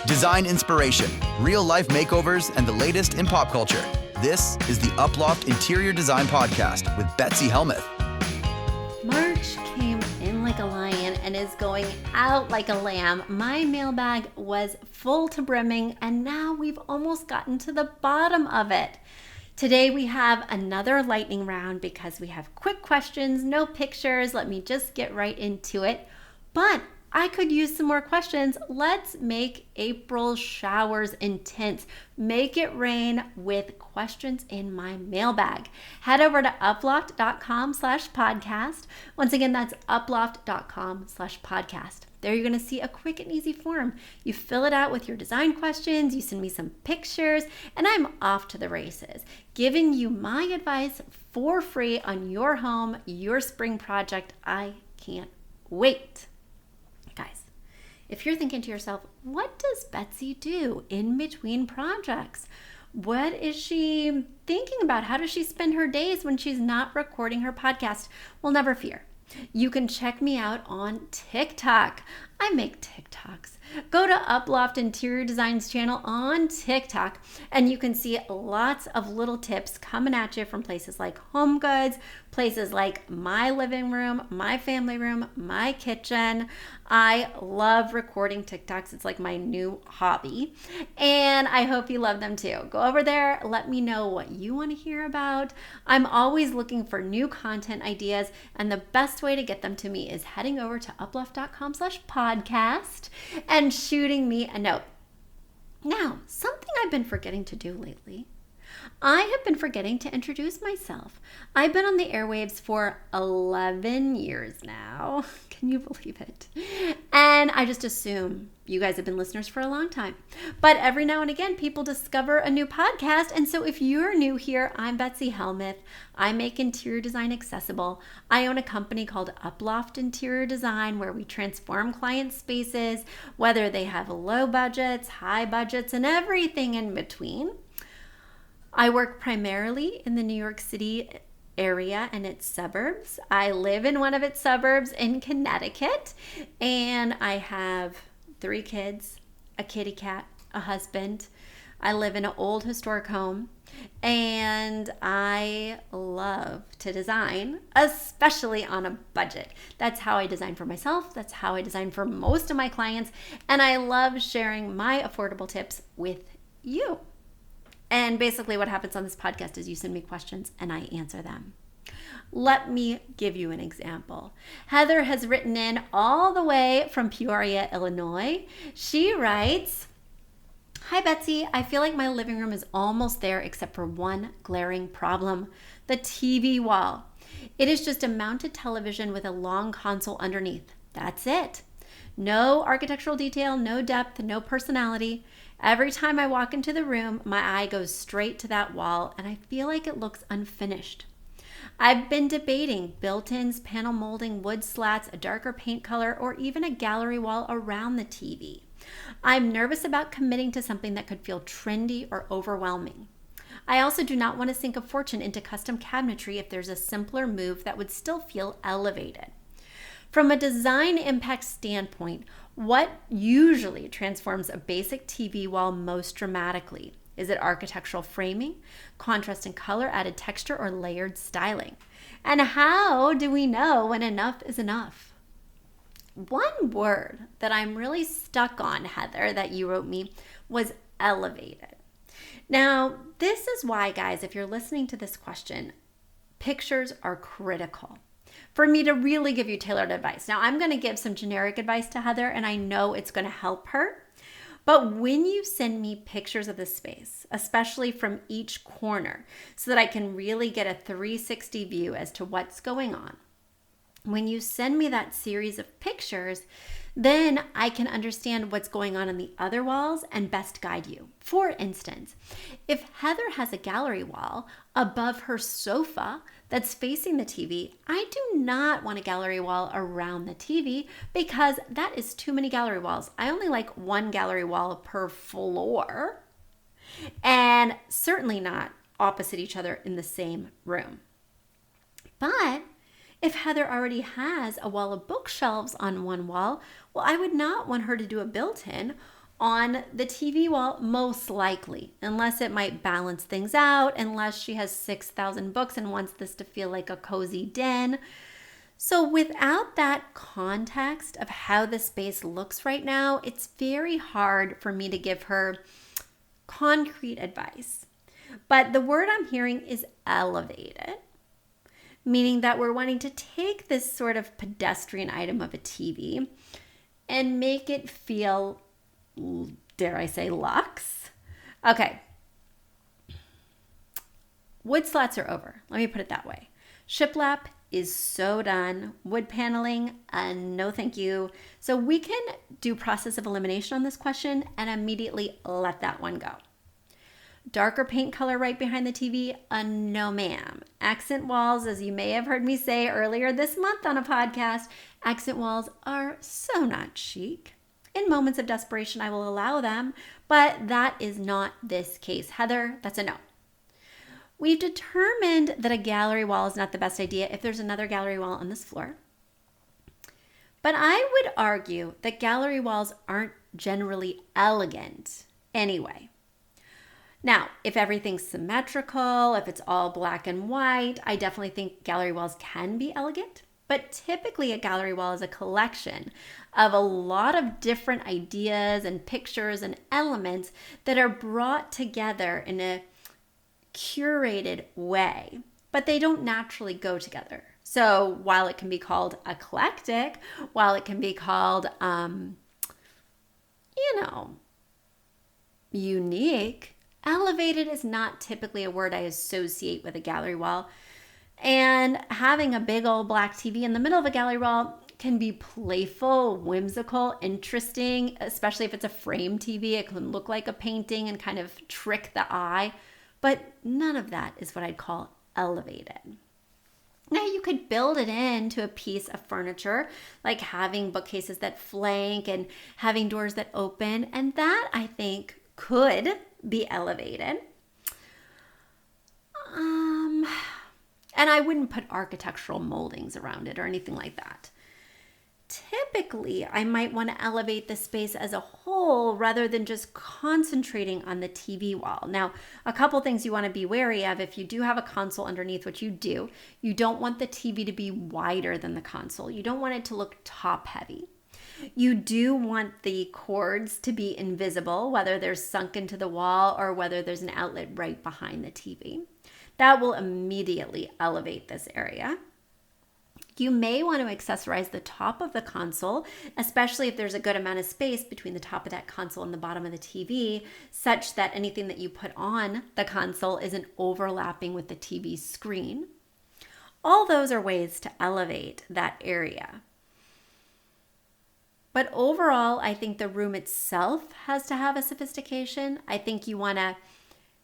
Design inspiration, real-life makeovers, and the latest in pop culture. This is the Uploft Interior Design Podcast with Betsy Helmuth. March came in like a lion and is going out like a lamb. My mailbag was full to brimming, and now we've almost gotten to the bottom of it. Today we have another lightning round because we have quick questions, no pictures. Let me just get right into it. But I could use some more questions. Let's make April showers intense. Make it rain with questions in my mailbag. Head over to uploft.com/podcast. Once again, that's uploft.com/podcast. There you're going to see a quick and easy form. You fill it out with your design questions, you send me some pictures, and I'm off to the races, giving you my advice for free on your home, your spring project. I can't wait. Guys, if you're thinking to yourself, what does Betsy do in between projects? What is she thinking about? How does she spend her days when she's not recording her podcast? Well, never fear. You can check me out on TikTok. I make TikToks. Go to Uploft Interior Design's channel on TikTok, and you can see lots of little tips coming at you from places like Home Goods, places like my living room, my family room, my kitchen. I love recording TikToks. It's like my new hobby, and I hope you love them too. Go over there. Let me know what you want to hear about. I'm always looking for new content ideas, and the best way to get them to me is heading over to uploft.com/podcast and shooting me a note. Now, something I've been forgetting to do lately. I have been forgetting to introduce myself. I've been on the airwaves for 11 years now. Can you believe it? And I just assume you guys have been listeners for a long time. But every now and again, people discover a new podcast. And so if you're new here, I'm Betsy Helmuth. I make interior design accessible. I own a company called Uploft Interior Design where we transform client spaces, whether they have low budgets, high budgets, and everything in between. I work primarily in the New York City area and its suburbs. I live in one of its suburbs in Connecticut, and I have 3 kids, a kitty cat, a husband. I live in an old historic home, and I love to design, especially on a budget. That's how I design for myself. That's how I design for most of my clients, and I love sharing my affordable tips with you. And basically what happens on this podcast is you send me questions and I answer them. Let me give you an example. Heather has written in all the way from Peoria, Illinois. She writes, "Hi Betsy, I feel like my living room is almost there except for one glaring problem, the TV wall. It is just a mounted television with a long console underneath. That's it. No architectural detail, no depth, no personality. Every time I walk into the room, my eye goes straight to that wall and I feel like it looks unfinished. I've been debating built-ins, panel molding, wood slats, a darker paint color, or even a gallery wall around the TV. I'm nervous about committing to something that could feel trendy or overwhelming. I also do not want to sink a fortune into custom cabinetry if there's a simpler move that would still feel elevated. From a design impact standpoint, what usually transforms a basic TV wall most dramatically? Is it architectural framing, contrast in color, added texture, or layered styling? And how do we know when enough is enough?" One word that I'm really stuck on, Heather, that you wrote me was elevated. Now, this is why, guys, if you're listening to this question, pictures are critical for me to really give you tailored advice. Now, I'm going to give some generic advice to Heather, and I know it's going to help her. But when you send me pictures of the space, especially from each corner, so that I can really get a 360 view as to what's going on, when you send me that series of pictures, then I can understand what's going on the other walls and best guide you. For instance, if Heather has a gallery wall above her sofa that's facing the TV, I do not want a gallery wall around the TV because that is too many gallery walls. I only like one gallery wall per floor, and certainly not opposite each other in the same room. But if Heather already has a wall of bookshelves on one wall, well, I would not want her to do a built-in on the TV wall, most likely, unless it might balance things out, unless she has 6,000 books and wants this to feel like a cozy den. So without that context of how the space looks right now, it's very hard for me to give her concrete advice. But the word I'm hearing is elevated, meaning that we're wanting to take this sort of pedestrian item of a TV and make it feel, dare I say, luxe. Okay. Wood slats are over. Let me put it that way. Shiplap is so done. Wood paneling, no thank you. So we can do process of elimination on this question and immediately let that one go. Darker paint color right behind the TV, no ma'am. Accent walls, as you may have heard me say earlier this month on a podcast, accent walls are so not chic. In moments of desperation, I will allow them, but that is not this case. Heather, that's a no. We've determined that a gallery wall is not the best idea if there's another gallery wall on this floor. But I would argue that gallery walls aren't generally elegant anyway. Now, if everything's symmetrical, if it's all black and white, I definitely think gallery walls can be elegant. But typically a gallery wall is a collection of a lot of different ideas and pictures and elements that are brought together in a curated way, but they don't naturally go together. So while it can be called eclectic, while it can be called, unique, elevated is not typically a word I associate with a gallery wall. And having a big old black TV in the middle of a gallery wall can be playful, whimsical, interesting, especially if it's a frame TV. It can look like a painting and kind of trick the eye, but none of that is what I'd call elevated. Now you could build it into a piece of furniture, like having bookcases that flank and having doors that open, and that I think could be elevated. And I wouldn't put architectural moldings around it or anything like that. Typically, I might want to elevate the space as a whole rather than just concentrating on the TV wall. Now, a couple things you want to be wary of if you do have a console underneath, which you do, you don't want the TV to be wider than the console. You don't want it to look top heavy. You do want the cords to be invisible, whether they're sunk into the wall or whether there's an outlet right behind the TV. That will immediately elevate this area. You may want to accessorize the top of the console, especially if there's a good amount of space between the top of that console and the bottom of the TV, such that anything that you put on the console isn't overlapping with the TV screen. All those are ways to elevate that area. But overall, I think the room itself has to have a sophistication. I think you want to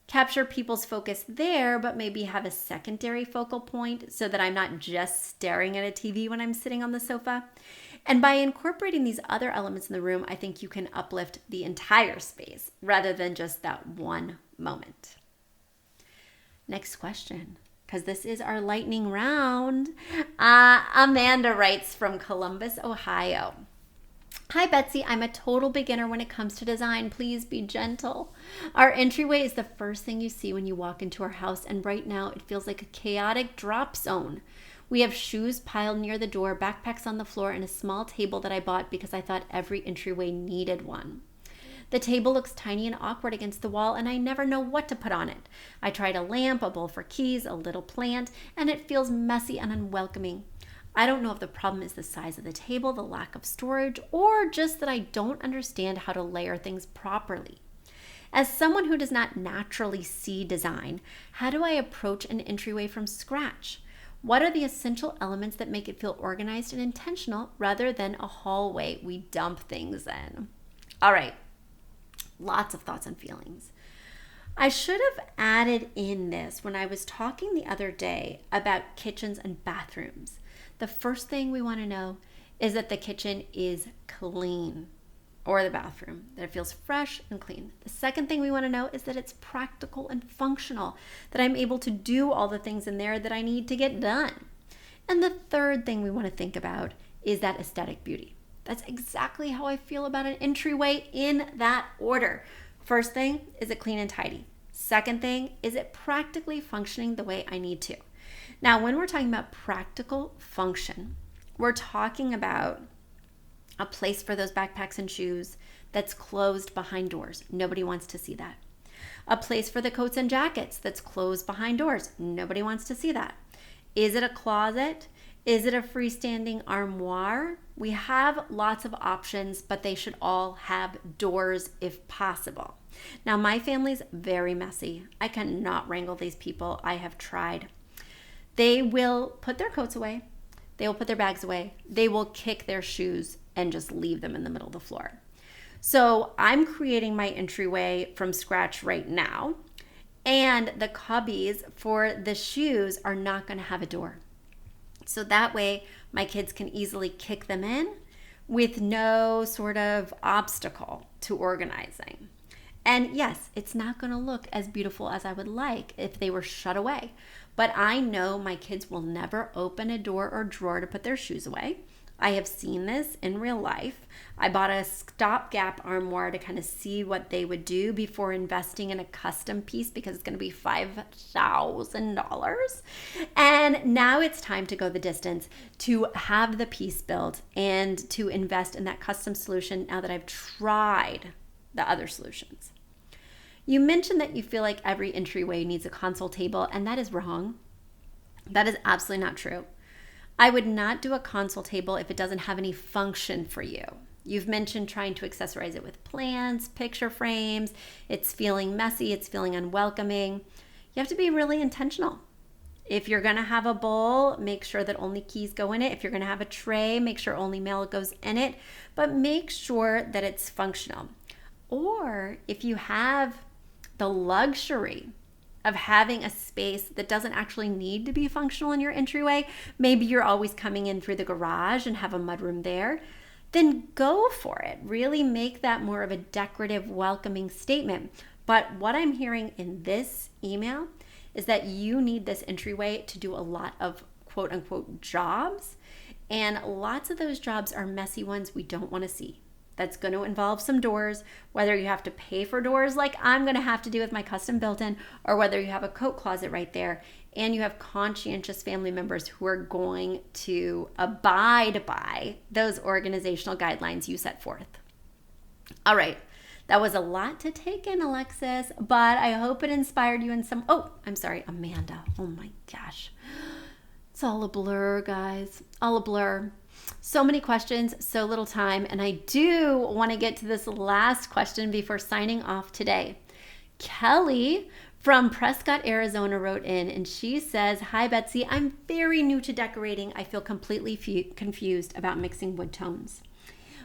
capture people's focus there, but maybe have a secondary focal point so that I'm not just staring at a TV when I'm sitting on the sofa. And by incorporating these other elements in the room, I think you can uplift the entire space rather than just that one moment. Next question, because this is our lightning round. Amanda writes from Columbus, Ohio. Hi, Betsy. I'm a total beginner when it comes to design. Please be gentle. Our entryway is the first thing you see when you walk into our house, and right now it feels like a chaotic drop zone. We have shoes piled near the door, backpacks on the floor, and a small table that I bought because I thought every entryway needed one. The table looks tiny and awkward against the wall, and I never know what to put on it. I tried a lamp, a bowl for keys, a little plant, and it feels messy and unwelcoming. I don't know if the problem is the size of the table, the lack of storage, or just that I don't understand how to layer things properly. As someone who does not naturally see design, how do I approach an entryway from scratch? What are the essential elements that make it feel organized and intentional rather than a hallway we dump things in? All right, lots of thoughts and feelings. I should have added in this when I was talking the other day about kitchens and bathrooms. The first thing we want to know is that the kitchen is clean, or the bathroom, that it feels fresh and clean. The second thing we want to know is that it's practical and functional, that I'm able to do all the things in there that I need to get done. And the third thing we want to think about is that aesthetic beauty. That's exactly how I feel about an entryway, in that order. First thing, is it clean and tidy? Second thing, is it practically functioning the way I need to? Now, when we're talking about practical function, we're talking about a place for those backpacks and shoes that's closed behind doors. Nobody wants to see that. A place for the coats and jackets that's closed behind doors. Nobody wants to see that. Is it a closet? Is it a freestanding armoire? We have lots of options, but they should all have doors if possible. Now, my family's very messy. I cannot wrangle these people. I have tried. They will put their coats away. They will put their bags away. They will kick their shoes and just leave them in the middle of the floor. So I'm creating my entryway from scratch right now. And the cubbies for the shoes are not going to have a door. So that way my kids can easily kick them in with no sort of obstacle to organizing. And yes, it's not going to look as beautiful as I would like if they were shut away. But I know my kids will never open a door or drawer to put their shoes away. I have seen this in real life. I bought a stopgap armoire to kind of see what they would do before investing in a custom piece, because it's going to be $5,000. And now it's time to go the distance to have the piece built and to invest in that custom solution now that I've tried the other solutions. You mentioned that you feel like every entryway needs a console table, and that is wrong. That is absolutely not true. I would not do a console table if it doesn't have any function for you. You've mentioned trying to accessorize it with plants, picture frames. It's feeling messy. It's feeling unwelcoming. You have to be really intentional. If you're going to have a bowl, make sure that only keys go in it. If you're going to have a tray, make sure only mail goes in it. But make sure that it's functional. Or if you have the luxury of having a space that doesn't actually need to be functional in your entryway, maybe you're always coming in through the garage and have a mudroom there, then go for it. Really make that more of a decorative, welcoming statement. But what I'm hearing in this email is that you need this entryway to do a lot of quote unquote jobs. And lots of those jobs are messy ones we don't want to see. That's going to involve some doors, whether you have to pay for doors like I'm going to have to do with my custom built-in, or whether you have a coat closet right there and you have conscientious family members who are going to abide by those organizational guidelines you set forth. All right. That was a lot to take in, Alexis, but I hope it inspired you in some... Oh, I'm sorry, Amanda. Oh my gosh. It's all a blur, guys. All a blur. So many questions, so little time, and I do want to get to this last question before signing off today. Kelly from Prescott, Arizona wrote in, and she says, "Hi, Betsy. I'm very new to decorating. I feel completely confused about mixing wood tones.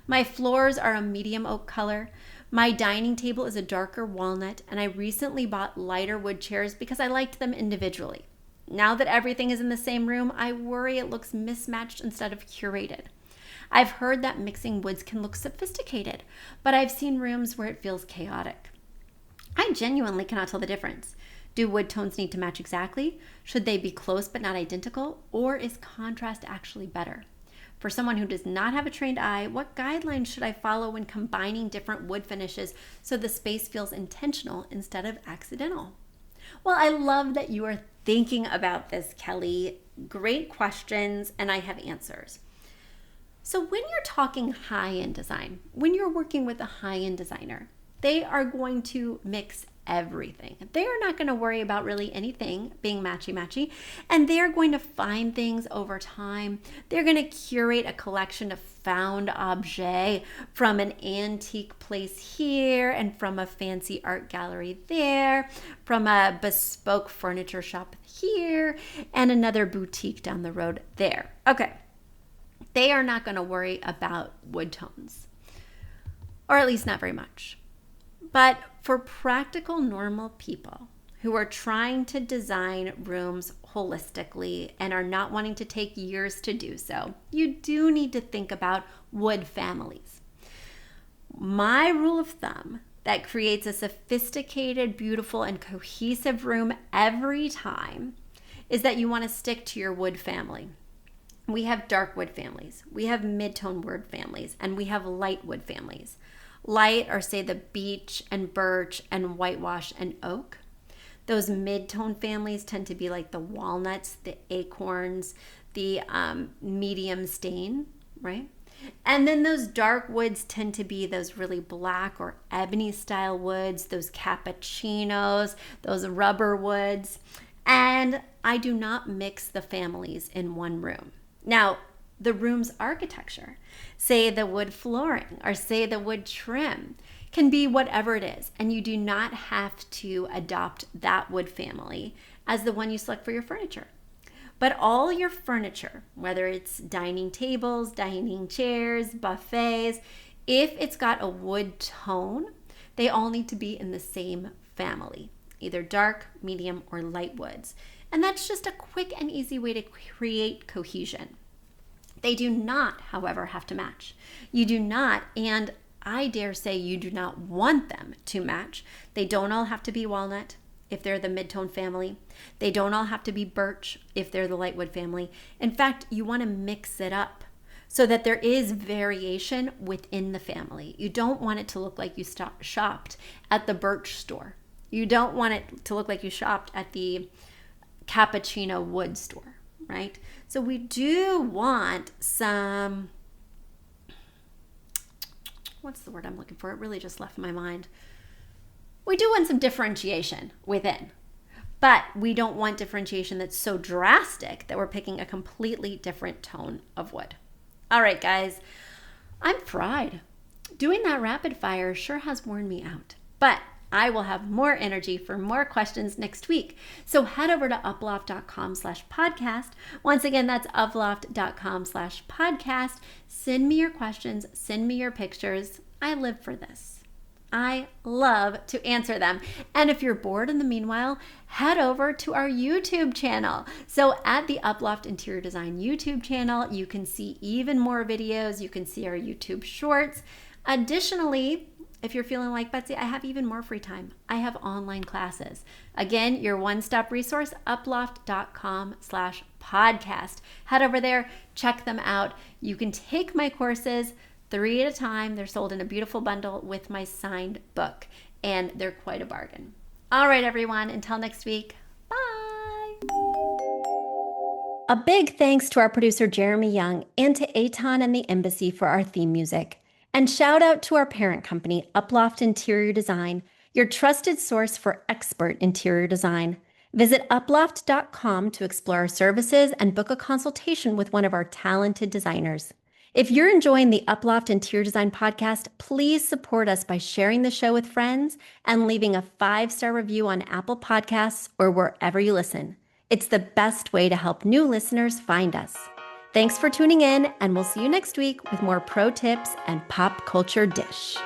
My floors are a medium oak color. My dining table is a darker walnut, and I recently bought lighter wood chairs because I liked them individually. Now that everything is in the same room, I worry it looks mismatched instead of curated. I've heard that mixing woods can look sophisticated, but I've seen rooms where it feels chaotic. I genuinely cannot tell the difference. Do wood tones need to match exactly? Should they be close but not identical? Or is contrast actually better? For someone who does not have a trained eye, what guidelines should I follow when combining different wood finishes so the space feels intentional instead of accidental?" Well, I love that you are thinking about this, Kelly. Great questions, and I have answers. So when you're talking high-end design, when you're working with a high-end designer, they are going to mix everything. They are not going to worry about really anything being matchy-matchy, and they're going to find things over time. They're going to curate a collection of found objets from an antique place here and from a fancy art gallery there, from a bespoke furniture shop here and another boutique down the road there. Okay. They are not going to worry about wood tones, or at least not very much. But for practical, normal people who are trying to design rooms holistically and are not wanting to take years to do so, you do need to think about wood families. My rule of thumb that creates a sophisticated, beautiful, and cohesive room every time is that you want to stick to your wood family. We have dark wood families, we have mid-tone wood families, and we have light wood families. Light are, say, the beech and birch and whitewash and oak. Those mid-tone families tend to be like the walnuts, the acorns, the medium stain, right? And then those dark woods tend to be those really black or ebony style woods, those cappuccinos, those rubber woods. And I do not mix the families in one room. Now, the room's architecture, say the wood flooring or say the wood trim, can be whatever it is. And you do not have to adopt that wood family as the one you select for your furniture. But all your furniture, whether it's dining tables, dining chairs, buffets, if it's got a wood tone, they all need to be in the same family, either dark, medium, or light woods. And that's just a quick and easy way to create cohesion. They do not, however, have to match. You do not, and I dare say you do not want them to match. They don't all have to be walnut if they're the mid-tone family. They don't all have to be birch if they're the lightwood family. In fact, you want to mix it up so that there is variation within the family. You don't want it to look like you shopped at the birch store. You don't want it to look like you shopped at the cappuccino wood store, right? So we do want some, what's the word I'm looking for? It really just left my mind. We do want some differentiation within, but we don't want differentiation that's so drastic that we're picking a completely different tone of wood. All right, guys, I'm fried. Doing that rapid fire sure has worn me out, but I will have more energy for more questions next week. So head over to uploft.com/podcast. Once again, that's uploft.com/podcast. Send me your questions. Send me your pictures. I live for this. I love to answer them. And if you're bored in the meanwhile, head over to our YouTube channel. So at the Uploft Interior Design YouTube channel, you can see even more videos. You can see our YouTube shorts. Additionally, if you're feeling like, Betsy, I have even more free time, I have online classes. Again, your one-stop resource, uploft.com/podcast. Head over there, check them out. You can take my courses 3 at a time. They're sold in a beautiful bundle with my signed book, and they're quite a bargain. All right, everyone, until next week, bye. A big thanks to our producer, Jeremy Young, and to Aton and the Embassy for our theme music. And shout out to our parent company, Uploft Interior Design, your trusted source for expert interior design. Visit uploft.com to explore our services and book a consultation with one of our talented designers. If you're enjoying the Uploft Interior Design Podcast, please support us by sharing the show with friends and leaving a 5-star review on Apple Podcasts or wherever you listen. It's the best way to help new listeners find us. Thanks for tuning in, and we'll see you next week with more pro tips and pop culture dish.